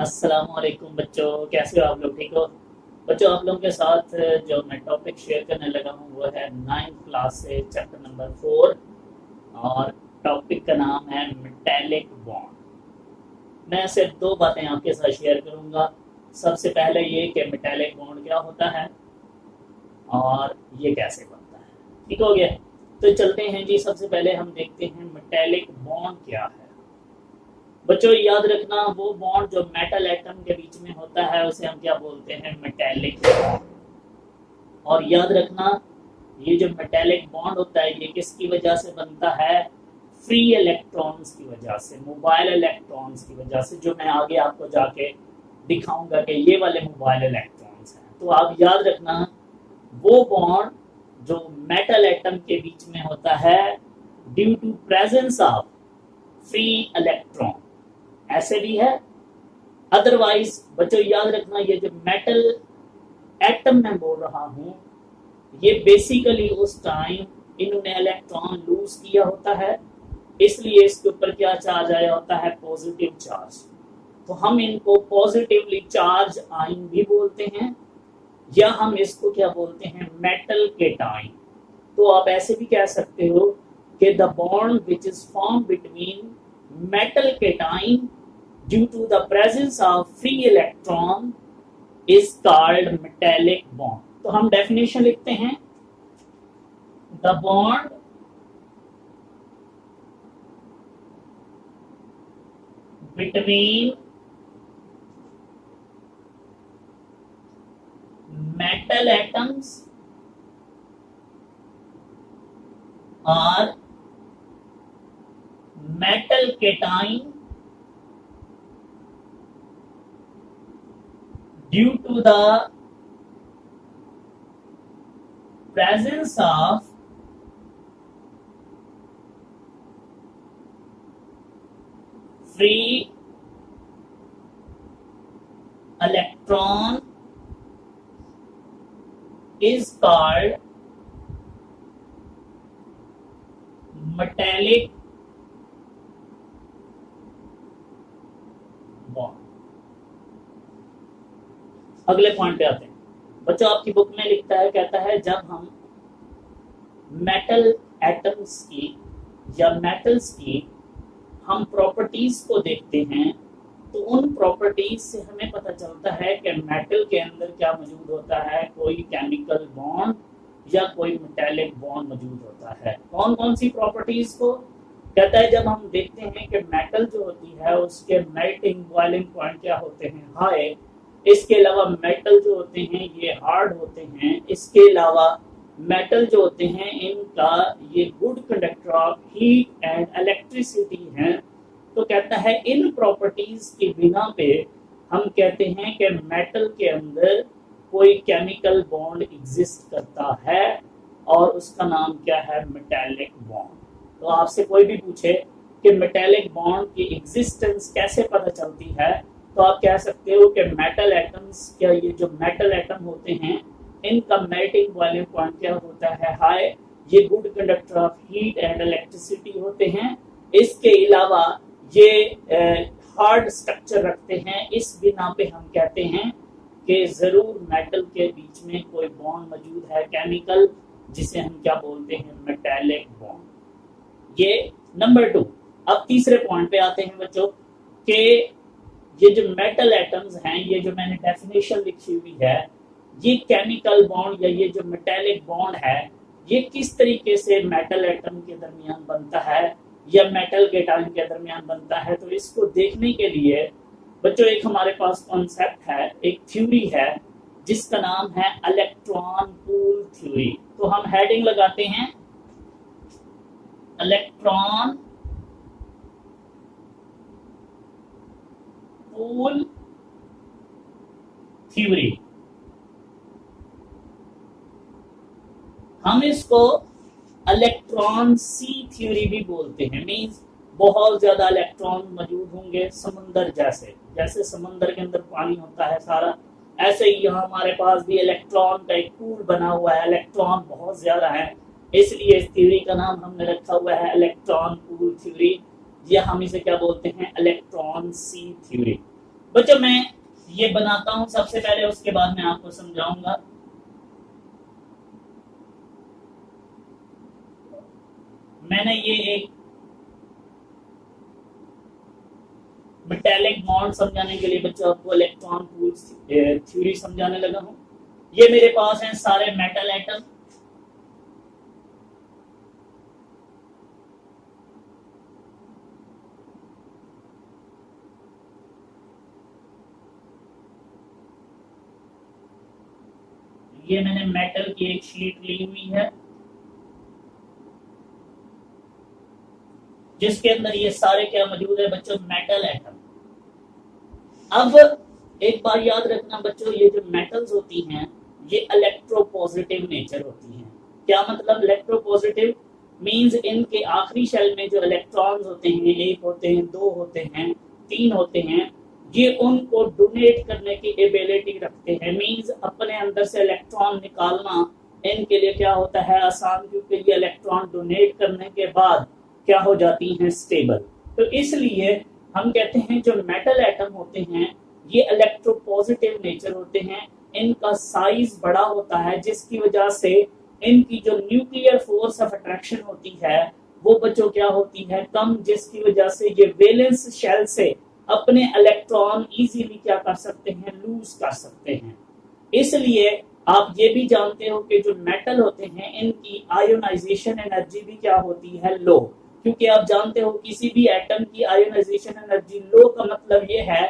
अस्सलामुअलैकुम बच्चों, कैसे हो आप लोग? ठीक हो बच्चों? आप लोगों के साथ जो मैं टॉपिक शेयर करने लगा हूँ वो है 9th क्लास से चैप्टर नंबर 4 और टॉपिक का नाम है मेटेलिक बॉन्ड। मैं सिर्फ दो बातें आपके साथ शेयर करूंगा। सबसे पहले ये कि मेटेलिक बॉन्ड क्या होता है और ये कैसे बनता है। ठीक हो गया? तो चलते हैं जी। सबसे पहले हम देखते हैं मेटेलिक बॉन्ड क्या है। बच्चों याद रखना, वो बॉन्ड जो मेटल एटम के बीच में होता है उसे हम क्या बोलते हैं? Metallic bond. और याद रखना, ये जो मेटेलिक बॉन्ड होता है ये किसकी वजह से बनता है? फ्री इलेक्ट्रॉन्स की वजह से, मोबाइल इलेक्ट्रॉन्स की वजह से, जो मैं आगे आपको जाके दिखाऊंगा कि ये वाले मोबाइल इलेक्ट्रॉन्स हैं। तो आप याद रखना, वो बॉन्ड जो मेटल एटम के बीच में होता है due to presence of free electron, ऐसे भी है। अदरवाइज बच्चों याद रखना, ये जो मेटल एटम मैं बोल रहा हूं ये बेसिकली उस टाइम इन्होंने इलेक्ट्रॉन लूज किया होता है, इसलिए इसके ऊपर क्या चार्ज आया होता है? Positive charge. तो हम इनको पॉजिटिवली चार्ज आयन भी बोलते हैं, या हम इसको क्या बोलते हैं? Metal cation. तो आप ऐसे भी कह सकते हो कि the bond which is form between metal cation due to the presence of free electron is called metallic bond। तो हम डेफिनेशन लिखते हैं, the bond between metal atoms or metal cation due to the presence of free electron is called metallic bond. अगले point पे आते हैं बच्चों। आपकी बुक में लिखता है, कहता है जब हम मेटल एटम्स की या मेटल्स की हम प्रॉपर्टीज को देखते हैं तो उन प्रॉपर्टीज से हमें पता चलता है कि मेटल के अंदर क्या मौजूद होता है? कोई केमिकल बॉन्ड या कोई मेटेलिक बॉन्ड मौजूद होता है। कौन कौन सी प्रॉपर्टीज को कहता है? जब हम देखते हैं कि मेटल जो होती है उसके मेल्टिंग बॉइलिंग पॉइंट क्या होते हैं? हाई। इसके अलावा मेटल जो होते हैं ये हार्ड होते हैं। इसके अलावा मेटल जो होते हैं इनका ये good conductor of heat and electricity है। तो कहता है इन प्रॉपर्टीज के बिना पे हम कहते हैं कि मेटल के अंदर कोई केमिकल बॉन्ड एग्जिस्ट करता है और उसका नाम क्या है? Metallic bond. तो आपसे कोई भी पूछे कि मेटेलिक बॉन्ड की एग्जिस्टेंस कैसे पता चलती है, तो आप कह सकते हो कि मेटल एटम्स, क्या ये जो मेटल एटम होते हैं इनका मेल्टिंग बॉइलिंग पॉइंट क्या होता है? हाई। ये good conductor of heat and electricity होते हैं। इसके अलावा ये हार्ड स्ट्रक्चर रखते हैं। इस बिना पे हम कहते हैं कि जरूर मेटल के बीच में कोई बॉन्ड मौजूद है केमिकल, जिसे हम क्या बोलते हैं? Metallic bond. ये नंबर 2। अब तीसरे पॉइंट पे आते हैं बच्चों कि ये जो मेटल एटम्स हैं, ये जो मैंने डेफिनेशन लिखी हुई है, ये केमिकल बॉन्ड या ये जो मेटेलिक बॉन्ड है ये किस तरीके से मेटल एटम के दरमियान बनता है या मेटल केटाइन के दरमियान बनता है। तो इसको देखने के लिए बच्चों एक हमारे पास कॉन्सेप्ट है, एक थ्योरी है जिसका नाम है इलेक्ट्रॉन पूल थ्योरी। तो हम हेडिंग लगाते हैं इलेक्ट्रॉन पूल थ्योरी। हम इसको इलेक्ट्रॉन सी थ्योरी भी बोलते हैं। मींस बहुत ज्यादा इलेक्ट्रॉन मौजूद होंगे समुंदर जैसे, जैसे समुंदर के अंदर पानी होता है सारा, ऐसे ही यहाँ हमारे पास भी इलेक्ट्रॉन का एक पूल बना हुआ है। इलेक्ट्रॉन बहुत ज्यादा है, इसलिए इस थ्योरी का नाम हमने रखा हुआ है इलेक्ट्रॉन पूल थ्योरी, या हम इसे क्या बोलते हैं? इलेक्ट्रॉन सी थ्योरी। बच्चों मैं ये बनाता हूं सबसे पहले, उसके बाद मैं आपको समझाऊंगा। मैंने ये एक मेटेलिक बॉन्ड समझाने के लिए बच्चों आपको इलेक्ट्रॉन पूल थ्योरी समझाने लगा हूं। ये मेरे पास हैं सारे मेटल एटम। ये मैंने मेटल की एक शीट ली हुई है जिसके अंदर ये सारे क्या मौजूद है बच्चों, मेटल एटम। अब एक बार याद रखना बच्चों, ये जो मेटल्स होती हैं ये इलेक्ट्रोपॉजिटिव नेचर होती हैं। क्या मतलब इलेक्ट्रोपॉजिटिव? मींस इनके आखिरी शेल में जो इलेक्ट्रॉन्स होते हैं, एक होते हैं, दो होते हैं, तीन होते हैं, ये उनको डोनेट करने की एबिलिटी रखते हैं। मींस अपने अंदर से इलेक्ट्रॉन निकालना इनके लिए क्या होता है, आसान, क्योंकि ये इलेक्ट्रॉन डोनेट करने के बाद क्या हो जाती हैं, स्टेबल। तो इसलिए हम कहते हैं जो मेटल एटम होते हैं ये इलेक्ट्रोपॉजिटिव नेचर होते हैं। इनका साइज बड़ा होता है जिसकी वजह से इनकी जो न्यूक्लियर फोर्स ऑफ अट्रैक्शन होती है वो बच्चों क्या होती है, कम, जिसकी वजह से ये वैलेंस शेल से अपने इलेक्ट्रॉन इजीली क्या कर सकते हैं, लूज कर सकते हैं। इसलिए आप ये भी जानते हो कि जो मेटल होते हैं इनकी आयोनाइजेशन एनर्जी भी क्या होती है, लो। क्योंकि आप जानते हो किसी भी एटम की आयोनाइजेशन एनर्जी लो का मतलब ये है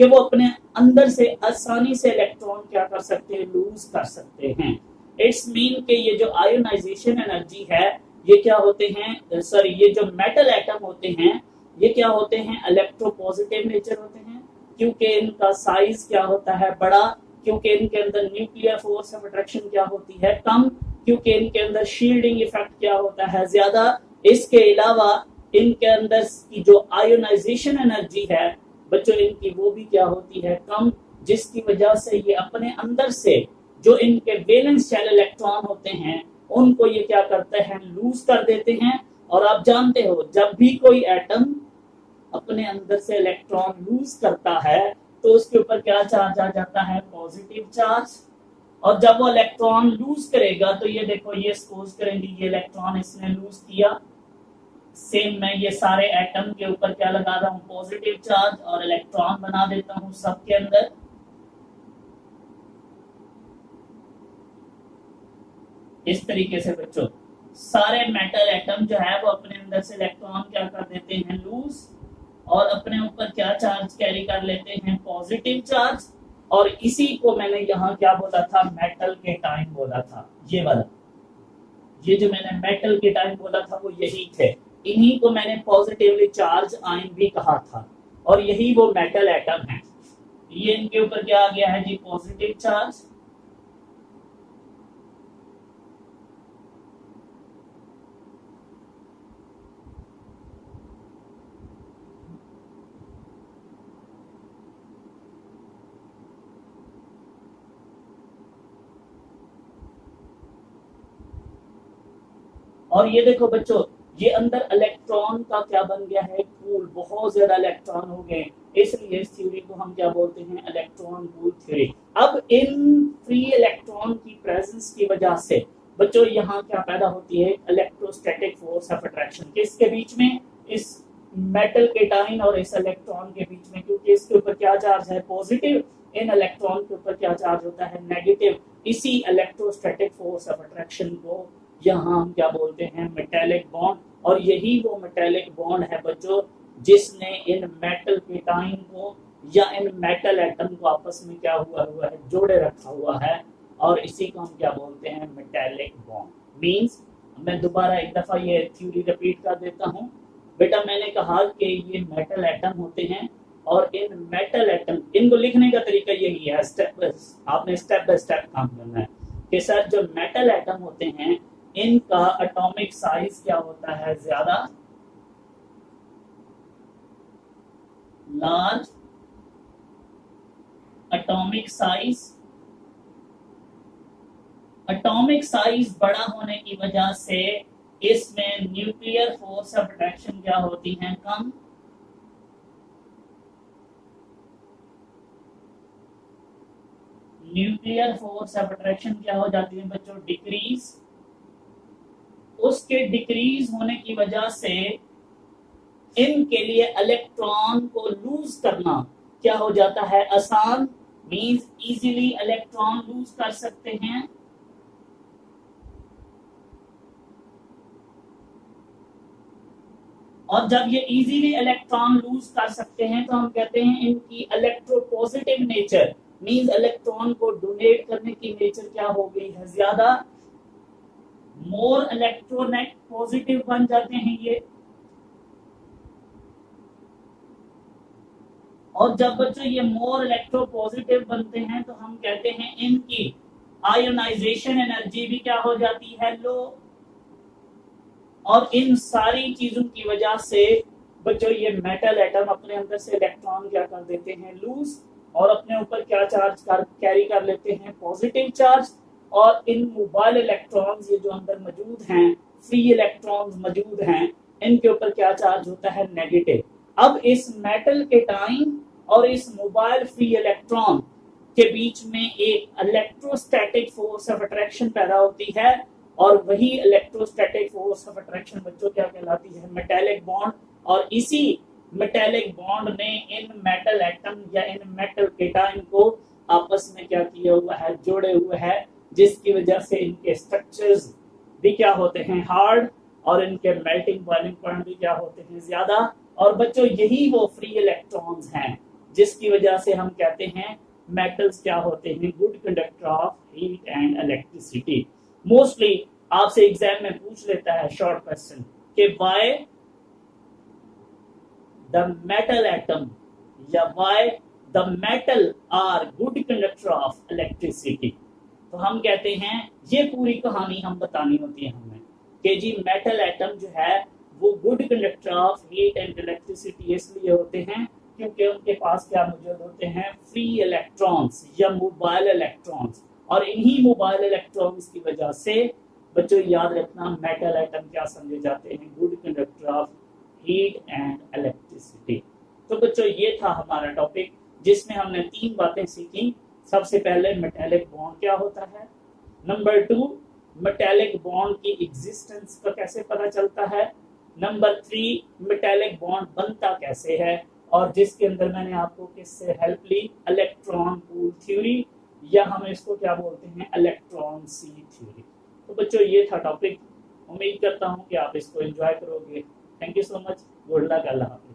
कि वो अपने अंदर से आसानी से इलेक्ट्रॉन क्या कर सकते हैं, लूज कर सकते हैं। इट्स मीन कि ये जो आयोनाइजेशन एनर्जी है ये क्या होते हैं, सॉरी, ये जो मेटल एटम होते हैं ये क्या होते हैं, इलेक्ट्रोपॉजिटिव नेचर होते हैं। क्योंकि इनका साइज क्या होता है, बड़ा, क्योंकि इनके अंदर न्यूक्लियर फोर्स ऑफ अट्रैक्शन क्या होती है, कम, क्योंकि इनके अंदर शील्डिंग इफेक्ट क्या होता है, ज्यादा। इसके अलावा इनके अंदर की जो आयोनाइजेशन एनर्जी है बच्चों इनकी वो भी क्या होती है, कम, जिसकी वजह से ये अपने अंदर से जो इनके वैलेंस शेल इलेक्ट्रॉन होते हैं उनको ये क्या करते हैं, लूज कर देते हैं। और आप जानते हो जब भी कोई एटम अपने अंदर से इलेक्ट्रॉन लूज करता है तो उसके ऊपर क्या चार्ज आ जाता है, पॉजिटिव चार्ज। और जब वो इलेक्ट्रॉन लूज करेगा तो ये देखो, ये सपोज करेंगे ये इलेक्ट्रॉन इसने लूज किया, सेम मैं ये सारे एटम के ऊपर क्या लगा रहा हूँ, पॉजिटिव चार्ज, और इलेक्ट्रॉन बना देता हूँ सबके अंदर। इस तरीके से बच्चों सारे मेटल एटम जो है वो अपने अंदर से इलेक्ट्रॉन क्या कर देते हैं, लूज, और अपने ऊपर क्या चार्ज कैरी कर लेते हैं, पॉजिटिव चार्ज। और इसी को मैंने यहाँ क्या बोला था, मेटल के टाइम बोला था। ये वाला, ये जो मैंने मेटल के टाइम बोला था वो यही थे। इन्हीं को मैंने पॉजिटिवली चार्ज आयन भी कहा था, और यही वो मेटल एटम है। ये इनके ऊपर क्या आ गया है जी, पॉजिटिव चार्ज। और ये देखो बच्चों, ये अंदर इलेक्ट्रॉन का क्या बन गया है, पूल, बहुत ज्यादा इलेक्ट्रॉन हो गए, इसलिए इस थ्योरी को हम क्या बोलते हैं, इलेक्ट्रॉन पूल थ्योरी। अब इन फ्री इलेक्ट्रॉन की प्रेजेंस की वजह से बच्चों यहाँ क्या पैदा होती है, इलेक्ट्रोस्टैटिक फोर्स ऑफ अट्रैक्शन। किसके बीच में, इस मेटल केटाइन और इस इलेक्ट्रॉन के बीच में, क्योंकि इसके ऊपर क्या चार्ज है, पॉजिटिव, इन इलेक्ट्रॉन के ऊपर क्या चार्ज होता है, नेगेटिव। इसी इलेक्ट्रोस्टैटिक फोर्स ऑफ अट्रैक्शन को यहाँ हम क्या बोलते हैं, मेटेलिक बॉन्ड। और यही वो मेटेलिक बॉन्ड है बच्चों जिसने इन मेटल केटाइन को या इन मेटल एटम को आपस में क्या हुआ है, जोड़े रखा हुआ है। और इसी को हम क्या बोलते हैं, मेटेलिक बॉन्ड। मींस मैं दोबारा एक दफा ये थ्योरी रिपीट कर देता हूँ बेटा। मैंने कहा कि ये मेटल एटम होते हैं, और इन मेटल एटम, इनको लिखने का तरीका यही है, आपने स्टेप बाय स्टेप काम करना है कि सर जो मेटल एटम होते हैं इनका एटॉमिक साइज क्या होता है, ज्यादा, large atomic size. Atomic size बड़ा होने की वजह से इसमें न्यूक्लियर फोर्स ऑफ अट्रैक्शन क्या होती है, कम। न्यूक्लियर फोर्स ऑफ अट्रैक्शन क्या हो जाती है बच्चों, डिक्रीज। उसके डिक्रीज होने की वजह से इनके लिए इलेक्ट्रॉन को लूज करना क्या हो जाता है, आसान। मींस इजीली इलेक्ट्रॉन लूज कर सकते हैं। और जब ये इजीली इलेक्ट्रॉन लूज कर सकते हैं तो हम कहते हैं इनकी इलेक्ट्रोपॉजिटिव नेचर, मींस इलेक्ट्रॉन को डोनेट करने की नेचर क्या हो गई है, ज्यादा। मोर इलेक्ट्रोनेट पॉजिटिव बन जाते हैं ये। और जब बच्चों ये मोर इलेक्ट्रो पॉजिटिव बनते हैं तो हम कहते हैं इनकी आयोनाइजेशन एनर्जी भी क्या हो जाती है, लो। और इन सारी चीजों की वजह से बच्चों ये मेटल एटम अपने अंदर से इलेक्ट्रॉन क्या कर देते हैं, लूज, और अपने ऊपर क्या चार्ज कैरी कर लेते हैं, पॉजिटिव चार्ज। और इन मोबाइल इलेक्ट्रॉन्स ये जो अंदर मौजूद हैं, फ्री इलेक्ट्रॉन्स मौजूद हैं, इनके ऊपर क्या चार्ज होता है, नेगेटिव। अब इस मेटल के टाइम और इस मोबाइल फ्री इलेक्ट्रॉन के बीच में एक इलेक्ट्रोस्टैटिक फोर्स ऑफ अट्रैक्शन पैदा होती है। और वही इलेक्ट्रोस्टैटिक फोर्स ऑफ अट्रैक्शन बच्चों क्या कहलाती है, मेटेलिक बॉन्ड। और इसी मेटेलिक बॉन्ड ने इन मेटल एटम या इन मेटल केटाइन को आपस में क्या किया हुआ है, जोड़े हुए है, जिसकी वजह से इनके स्ट्रक्चर्स भी क्या होते हैं, हार्ड, और इनके मेल्टिंग बॉइलिंग पॉइंट भी क्या होते हैं, ज्यादा। और बच्चों यही वो फ्री इलेक्ट्रॉन्स हैं जिसकी वजह से हम कहते हैं मेटल्स क्या होते हैं, good conductor of heat and electricity. Mostly आपसे एग्जाम में पूछ लेता है शॉर्ट क्वेश्चन कि व्हाई द मेटल एटम या why the metal are good conductor of electricity. तो हम कहते हैं ये पूरी कहानी हम बतानी होती है हमें कि जी मेटल एटम जो है वो good conductor of heat and electricity इसलिए होते हैं क्योंकि उनके पास क्या मौजूद होते हैं, फ्री इलेक्ट्रॉन्स या मोबाइल इलेक्ट्रॉन्स। और इन्हीं मोबाइल इलेक्ट्रॉन्स की वजह से बच्चों याद रखना मेटल एटम क्या समझे जाते हैं, good conductor of heat and electricity. तो बच्चों ये था हमारा टॉपिक जिसमें हमने 3 बातें सीखी। सबसे पहले मेटेलिक बॉन्ड क्या होता है, नंबर 2 मेटेलिक बॉन्ड की एग्जिस्टेंस का कैसे पता चलता है, नंबर 3 मेटेलिक बॉन्ड बनता कैसे है, और जिसके अंदर मैंने आपको किससे हेल्प ली, इलेक्ट्रॉन पूल थ्योरी, या हम इसको क्या बोलते हैं, इलेक्ट्रॉन सी थ्योरी। तो बच्चों ये था टॉपिक। उम्मीद करता हूँ कि आप इसको एंजॉय करोगे। Thank you so much. Good luck. अल्लाह हाफिज़।